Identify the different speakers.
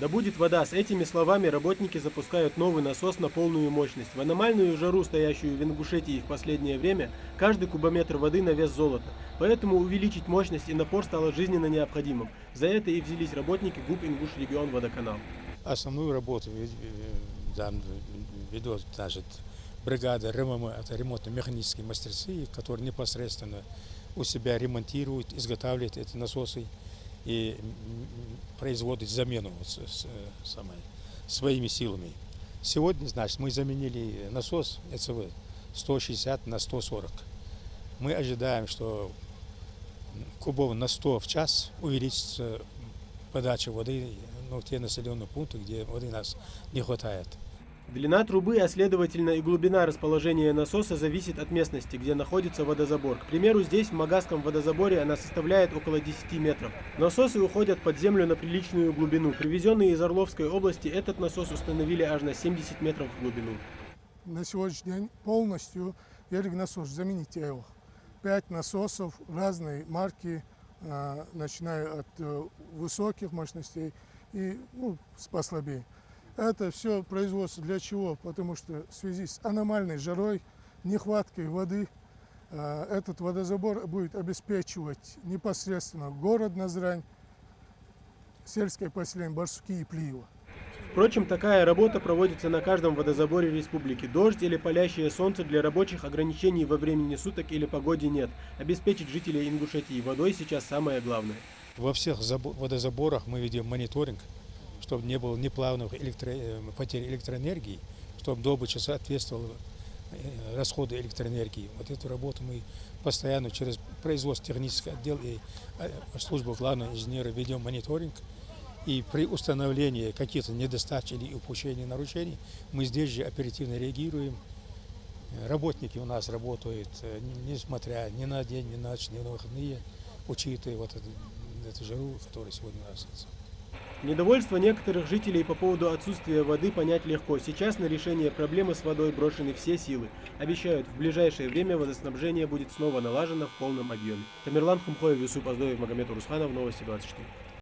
Speaker 1: Да будет вода. С этими словами работники запускают новый насос на полную мощность. В аномальную жару, стоящую в Ингушетии в последнее время, каждый кубометр воды на вес золота. Поэтому увеличить мощность и напор стало жизненно необходимым. За это и взялись работники ГУП «Ингуш-регион водоканал».
Speaker 2: Основную работу ведет даже бригада РММ, это ремонтно-механические мастерские, которые непосредственно у себя ремонтируют, изготавливают эти насосы и производят замену своими силами. Сегодня, значит, мы заменили насос ЭЦВ 160 на 140. Мы ожидаем, что кубов на 100 в час увеличится подача воды в те населенные пункты, где воды нас не хватает.
Speaker 1: Длина трубы, а следовательно и глубина расположения насоса зависит от местности, где находится водозабор. К примеру, здесь, в Магасском водозаборе, она составляет около 10 метров. Насосы уходят под землю на приличную глубину. Привезенные из Орловской области, этот насос установили аж на 70 метров в глубину.
Speaker 3: На сегодняшний день полностью насос заменить его. 5 насосов разной марки, начиная от высоких мощностей и послабее. Это все производство для чего? Потому что в связи с аномальной жарой, нехваткой воды, этот водозабор будет обеспечивать непосредственно город Назрань, сельское поселение Барсуки и Плиево.
Speaker 1: Впрочем, такая работа проводится на каждом водозаборе республики. Дождь или палящее солнце для рабочих ограничений во времени суток или погоде нет. Обеспечить жителей Ингушетии водой сейчас самое главное.
Speaker 2: Во всех водозаборах мы ведем мониторинг, чтобы не было неплавных потерь электроэнергии, чтобы добыча соответствовала расходу электроэнергии. Вот эту работу мы постоянно через производство технический отдел и службу главного инженера ведем мониторинг. И при установлении каких-то недостач или упущений, нарушений, мы здесь же оперативно реагируем. Работники у нас работают, несмотря ни на день, ни на ночь, ни на выходные, учитывая эту жару, которая сегодня у нас.
Speaker 1: Недовольство некоторых жителей по поводу отсутствия воды понять легко. Сейчас на решение проблемы с водой брошены все силы. Обещают, в ближайшее время водоснабжение будет снова налажено в полном объеме. Тамерлан Хумхоев, Юсуп Аздоев, Магомед Урусханов, Новости 24.